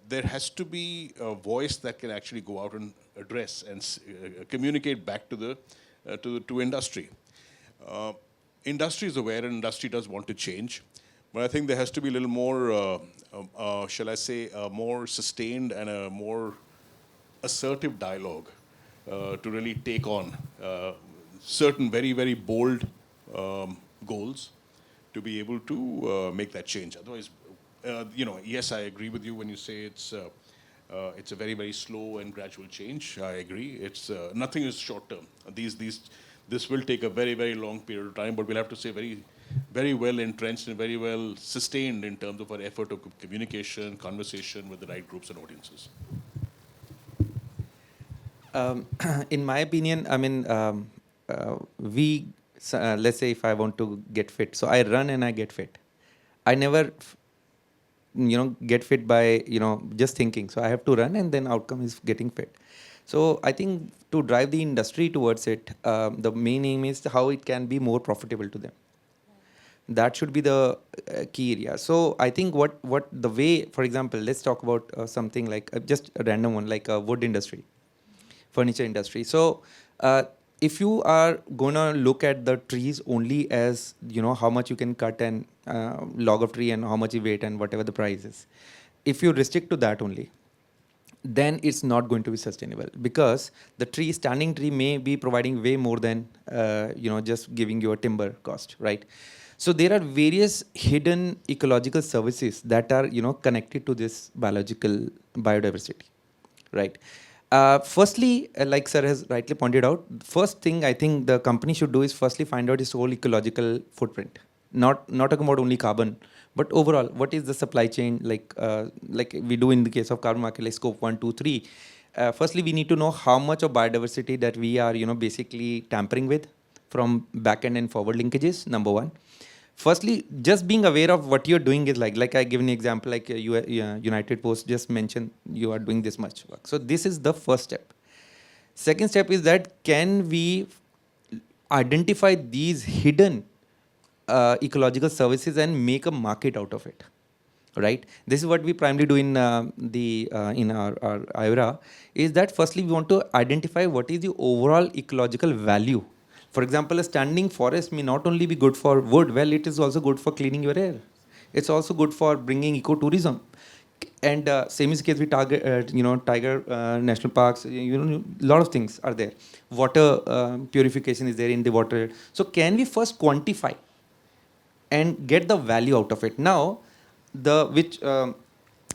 there has to be a voice that can actually go out and address and communicate back to industry. Industry is aware, and industry does want to change. But I think there has to be a little more, shall I say, a more sustained and a more assertive dialogue to really take on certain very, very bold goals to be able to make that change. Otherwise, yes, I agree with you when you say it's a very, very slow and gradual change. I agree. It's nothing is short term. This will take a very, very long period of time, but we'll have to say very, very well entrenched and very well sustained in terms of our effort of communication, conversation with the right groups and audiences. In my opinion, I mean, let's say if I want to get fit, so I run and I get fit. I never, get fit by, just thinking. So I have to run, and then outcome is getting fit. So I think to drive the industry towards it, the main aim is how it can be more profitable to them. That should be the key area. So I think what the way, for example, let's talk about something like just a random one, like a wood industry, furniture industry. So if you are going to look at the trees only as, how much you can cut and log of tree and how much you weight and whatever the price is, if you restrict to that only, then it's not going to be sustainable, because the standing tree may be providing way more than, just giving you a timber cost, right? So there are various hidden ecological services that are, connected to this biodiversity, right? Firstly, like sir has rightly pointed out, first thing I think the company should do is firstly find out its whole ecological footprint. Not talking about only carbon, but overall, what is the supply chain like we do in the case of carbon market, like scope 1, 2, 3. Firstly, we need to know how much of biodiversity that we are, basically tampering with from back end and forward linkages, number one. Firstly, just being aware of what you're doing is like I give an example, like United Post just mentioned you are doing this much work. So this is the first step. Second step is that can we identify these hidden ecological services and make a market out of it, right? This is what we primarily do in our Iora, is that firstly we want to identify what is the overall ecological value. For example, a standing forest may not only be good for wood, well, it is also good for cleaning your air. It's also good for bringing ecotourism. And same is the case with Tiger National Parks, a lot of things are there. Water purification is there in the water. So can we first quantify and get the value out of it? Now,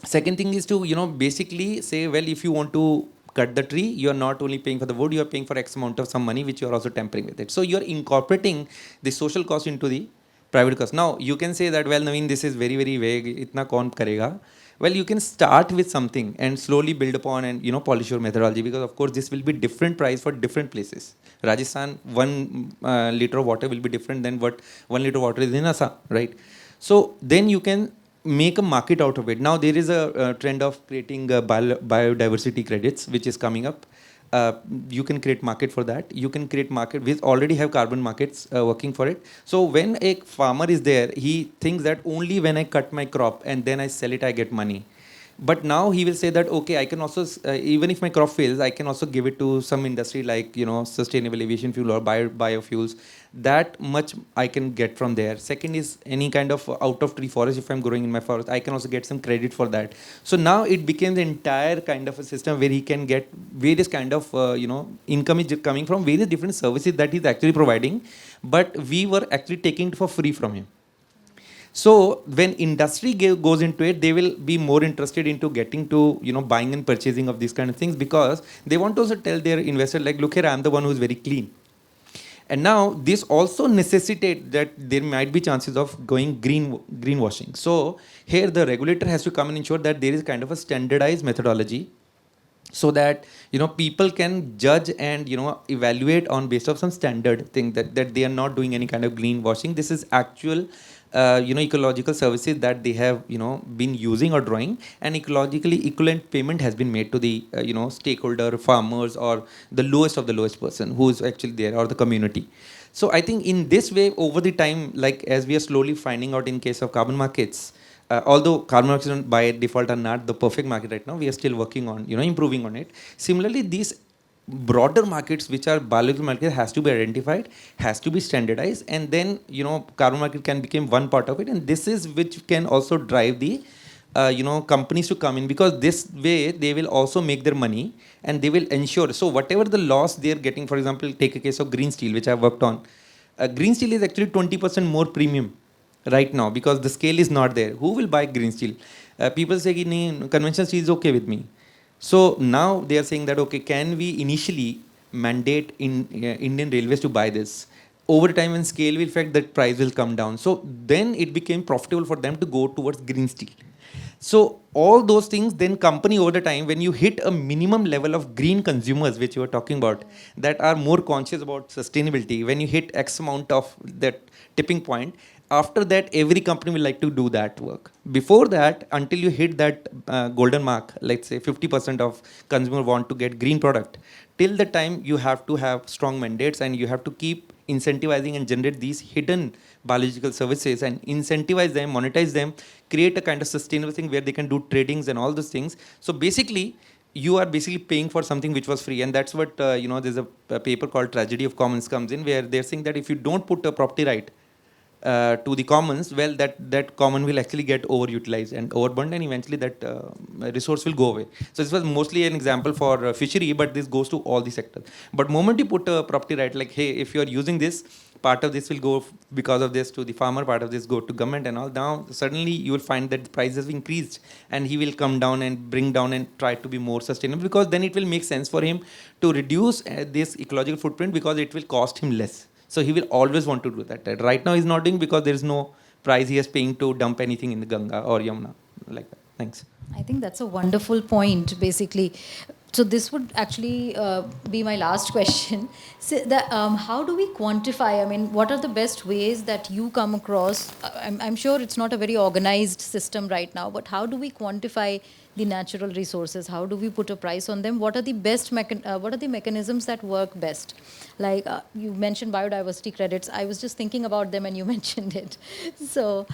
second thing is to, basically say, well, if you want to cut the tree, you are not only paying for the wood, you are paying for X amount of some money, which you are also tampering with it. So you are incorporating the social cost into the private cost. Now, you can say that, well, Naveen, this is very, very vague, itna kaun karega. Well, you can start with something and slowly build upon and polish your methodology, because of course this will be different price for different places. Rajasthan, 1 liter of water will be different than what 1 liter of water is in Assam, right? So then you can make a market out of it. Now there is a trend of creating biodiversity credits, which is coming up. uh, you can create market for that. You can create market. We already have carbon markets working for it. So when a farmer is there, he thinks that only when I cut my crop and then I sell it, I get money. But now he will say that, okay, I can also, even if my crop fails, I can also give it to some industry like, sustainable aviation fuel or biofuels. That much I can get from there. Second is any kind of out of tree forest. If I'm growing in my forest, I can also get some credit for that. So now it became the entire kind of a system where he can get various kind of, income is coming from various different services that he's actually providing. But we were actually taking it for free from him. So when industry goes into it, they will be more interested into getting to, buying and purchasing of these kind of things, because they want to also tell their investor, like, look here, I'm the one who's very clean. And now this also necessitates that there might be chances of going greenwashing. So here the regulator has to come and ensure that there is kind of a standardized methodology, so that people can judge and evaluate on based of some standard thing, that they are not doing any kind of greenwashing. This is actual ecological services that they have been using or drawing, and ecologically equivalent payment has been made to the stakeholder, farmers, or the lowest of the lowest person who is actually there, or the community. So I think in this way, over the time, like as we are slowly finding out in case of carbon markets, although carbon markets by default are not the perfect market right now, we are still working on improving on it. Similarly, these broader markets, which are biological market, has to be identified, has to be standardized, and then carbon market can become one part of it. And this is which can also drive the companies to come in, because this way they will also make their money and they will ensure. So whatever the loss they are getting, for example, take a case of green steel, which I have worked on. Green steel is actually 20% more premium right now, because the scale is not there. Who will buy green steel? People say, conventional steel is okay with me. So now they are saying that, okay, can we initially mandate in Indian Railways to buy this? Over time, when scale will affect, that price will come down. So then it became profitable for them to go towards green steel. So all those things, then company over the time, when you hit a minimum level of green consumers, which you were talking about, that are more conscious about sustainability, when you hit X amount of that tipping point, after that, every company will like to do that work. Before that, until you hit that golden mark, let's say 50% of consumer want to get green product, till the time you have to have strong mandates, and you have to keep incentivizing and generate these hidden biological services and incentivize them, monetize them, create a kind of sustainable thing where they can do tradings and all those things. So basically, you are basically paying for something which was free. And that's what, there's a paper called Tragedy of Commons comes in, where they're saying that if you don't put a property right to the commons, well, that common will actually get overutilized and overburned, and eventually that resource will go away. So this was mostly an example for fishery, but this goes to all the sectors. But moment you put a property right, like, hey, if you are using this, part of this will go because of this to the farmer, part of this go to government and all. Now suddenly you will find that the price has increased, and he will come down and bring down and try to be more sustainable, because then it will make sense for him to reduce this ecological footprint, because it will cost him less. So he will always want to do that. Right now he's not doing, because there is no price he is paying to dump anything in the Ganga or Yamuna, like that. Thanks. I think that's a wonderful point, basically. So this would actually be my last question. So how do we quantify? I mean, what are the best ways that you come across? I'm sure it's not a very organized system right now, but how do we quantify the natural resources? How do we put a price on them? What are the best what are the mechanisms that work best? Like you mentioned biodiversity credits. I was just thinking about them and you mentioned it. So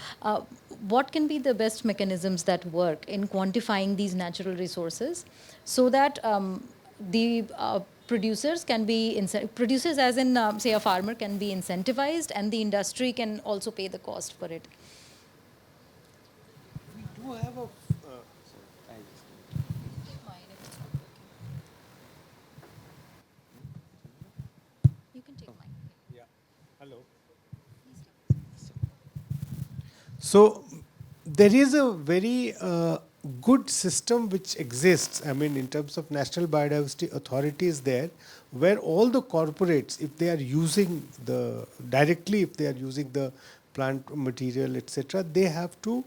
what can be the best mechanisms that work in quantifying these natural resources, so that the producers can be, producers as in say a farmer can be incentivized, and the industry can also pay the cost for it? We do have a. You can take mine. Yeah. Hello. So there is a very good system which exists. I mean, in terms of National Biodiversity Authority is there, where all the corporates, if they are using directly, if they are using the plant material, etc., they have to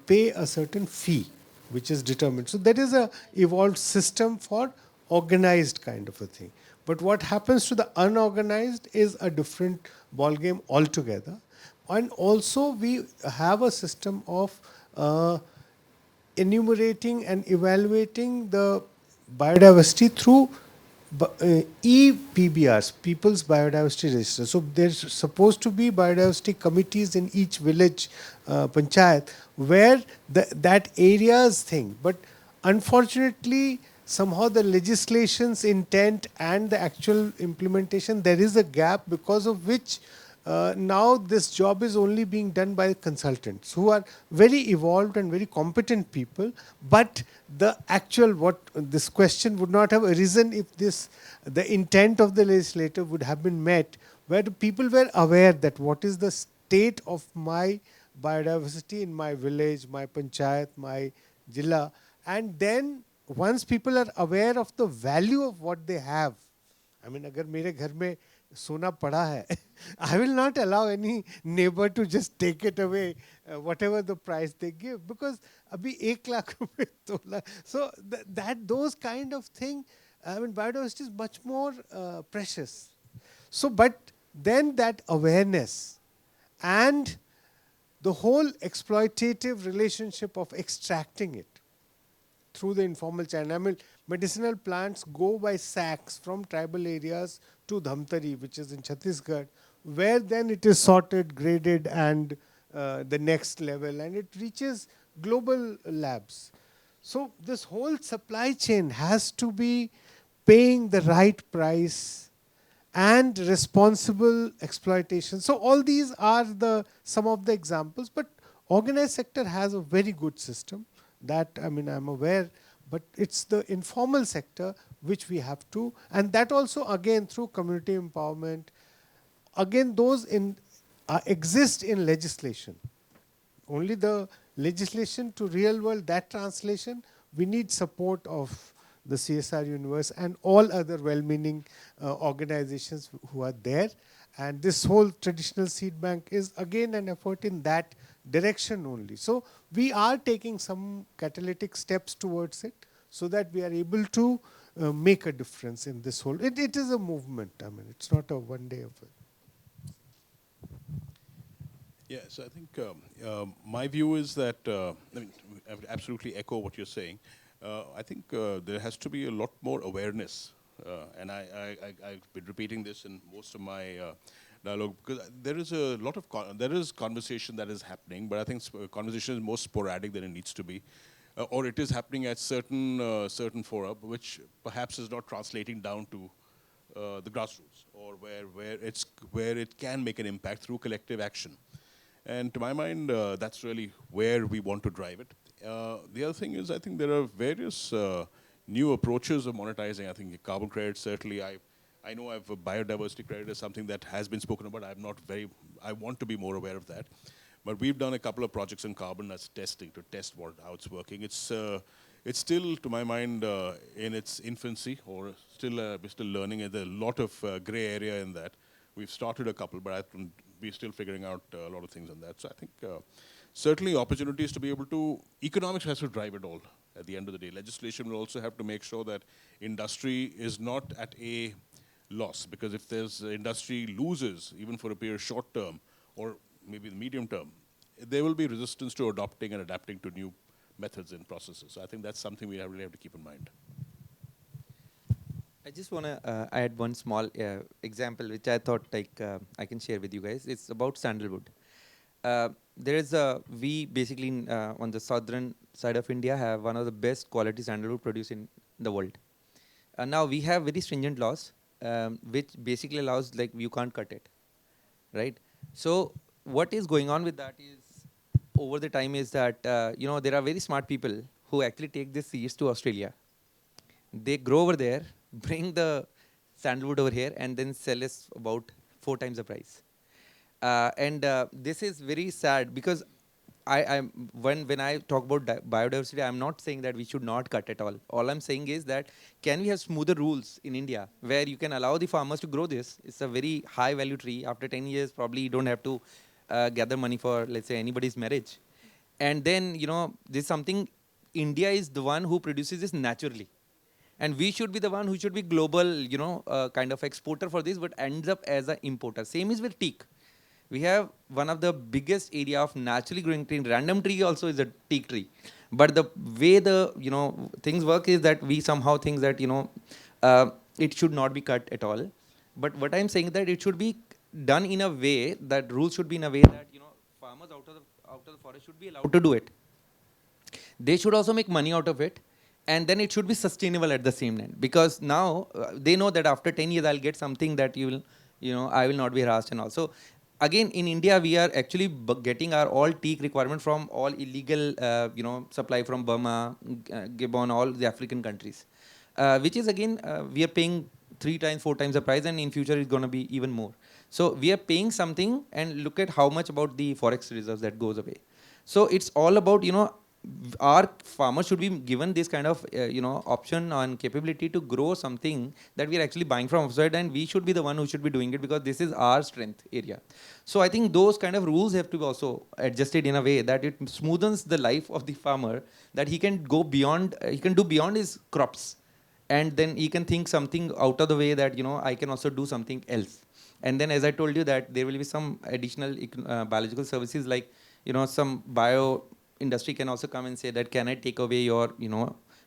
pay a certain fee. which is determined. So there is a evolved system for organized kind of a thing. But what happens to the unorganized is a different ballgame altogether. And also we have a system of enumerating and evaluating the biodiversity through EPBRs, People's Biodiversity Register. So there's supposed to be biodiversity committees in each village, panchayat, where that area's thing. But unfortunately, somehow the legislation's intent and the actual implementation, there is a gap, because of which now this job is only being done by consultants who are very evolved and very competent people, but the actual this question would not have arisen if the intent of the legislator would have been met, where the people were aware that what is the state of my biodiversity in my village, my panchayat, my jilla, and then once people are aware of the value of what they have, I mean, agar mere ghar mein sona pada hai, I will not allow any neighbor to just take it away, whatever the price they give, because abhi 1 lakh rupees tola. So those kind of thing, I mean, biodiversity is much more precious. So, but then that awareness and the whole exploitative relationship of extracting it through the informal channel. I mean, medicinal plants go by sacks from tribal areas to Dhamtari, which is in Chhattisgarh, where then it is sorted, graded, and the next level, and it reaches global labs. So this whole supply chain has to be paying the right price and responsible exploitation. So all these are some of the examples, but organized sector has a very good system. That, I mean, I'm aware, but it's the informal sector which we have to, and that also again through community empowerment. Again, those exist in legislation. Only the legislation to real world, that translation, we need support of the CSRUniverse and all other well-meaning organizations who are there. And this whole traditional seed bank is again an effort in that direction only. So we are taking some catalytic steps towards it so that we are able to make a difference in this whole. It is a movement. I mean, it's not a one day effort. Yeah, so I think my view is that, I mean, I would absolutely echo what you're saying. I think there has to be a lot more awareness, and I've been repeating this in most of my dialogue, because there is a lot of conversation that is happening, but I think conversation is more sporadic than it needs to be, or it is happening at certain fora, which perhaps is not translating down to the grassroots, or where it can make an impact through collective action. And to my mind, that's really where we want to drive it. The other thing is, I think there are various new approaches of monetizing. I think carbon credits, certainly, I know a biodiversity credit is something that has been spoken about. I want to be more aware of that. But we've done a couple of projects in carbon as testing, to test how it's working. It's still, to my mind, in its infancy, or we're still learning. There's a lot of gray area in that. We've started a couple, but we're still figuring out a lot of things on that. So I think certainly opportunities to be able to, economics has to drive it all at the end of the day. Legislation will also have to make sure that industry is not at a loss, because if there's industry loses, even for a period short term, or maybe the medium term, there will be resistance to adopting and adapting to new methods and processes. So I think that's something we really have to keep in mind. I just want to add one small example which I thought I can share with you guys. It's about sandalwood. We basically on the southern side of India have one of the best quality sandalwood produced in the world. Now we have very stringent laws which basically allows you can't cut it, right? So what is going on with that is over the time is that there are very smart people who actually take these seeds to Australia. They grow over there, bring the sandalwood over here, and then sell us about 4 times the price. This is very sad, because when I talk about biodiversity, I'm not saying that we should not cut at all. All I'm saying is that can we have smoother rules in India where you can allow the farmers to grow this? It's a very high value tree. After 10 years, probably you don't have to gather money for, let's say, anybody's marriage. And then, this is something India is the one who produces this naturally. And we should be the one who should be global, kind of exporter for this, but ends up as an importer. Same is with teak. We have one of the biggest area of naturally growing tree. Random tree also is a teak tree. But the way the, things work is that we somehow think that, it should not be cut at all. But what I'm saying that it should be done in a way, that rules should be in a way that, farmers out of the forest should be allowed to do it. They should also make money out of it, and then it should be sustainable at the same end, because now they know that after 10 years I'll get something that I will not be harassed and all. So again, in India we are actually getting our all teak requirement from all illegal supply from Burma, Gabon, all the African countries, which is again we are paying 3 times 4 times the price, and in future it's going to be even more. So we are paying something, and look at how much about the forex reserves that goes away. So it's all about, our farmers should be given this kind of option and capability to grow something that we are actually buying from outside, and we should be the one who should be doing it, because this is our strength area. So I think those kind of rules have to be also adjusted in a way that it smoothens the life of the farmer, that he can go beyond, he can do beyond his crops, and then he can think something out of the way that I can also do something else. And then, as I told you, that there will be some additional biological services, like some bio industry can also come and say that, can I take away your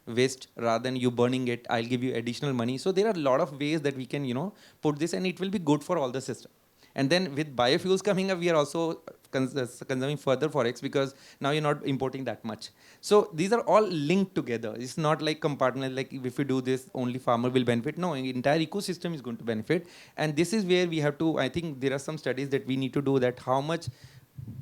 waste rather than you burning it, I'll give you additional money. So there are a lot of ways that we can put this, and it will be good for all the system. And then with biofuels coming up, we are also consuming further forex, because now you're not importing that much. So these are all linked together. It's not like compartment, like if we do this, only farmer will benefit. No, entire ecosystem is going to benefit. And this is where we have to, I think there are some studies that we need to do, that how much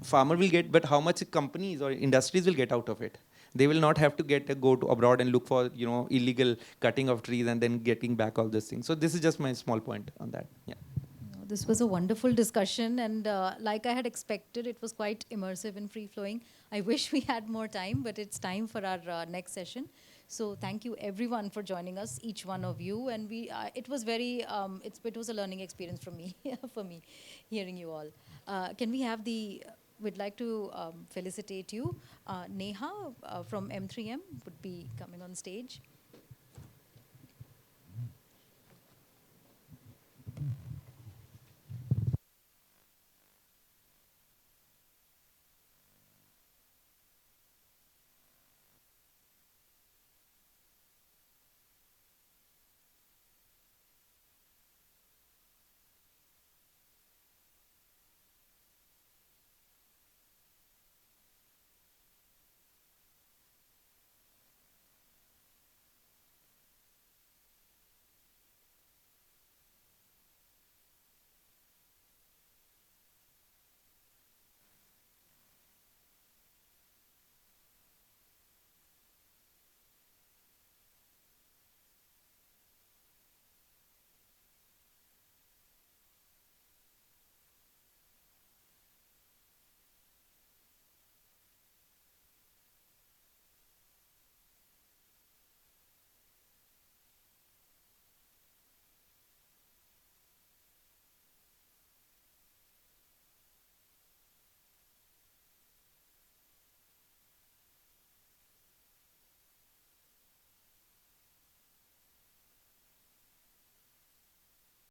farmer will get, but how much companies or industries will get out of it. They will not have to go to abroad and look for illegal cutting of trees and then getting back all these things. So this is just my small point on that. Yeah. This was a wonderful discussion, and like I had expected, it was quite immersive and free-flowing. I wish we had more time, but it's time for our next session. So thank you everyone for joining us, each one of you. And it was very, it was a learning experience for me, for me, hearing you all. Can we have we'd like to felicitate you. Neha from M3M would be coming on stage.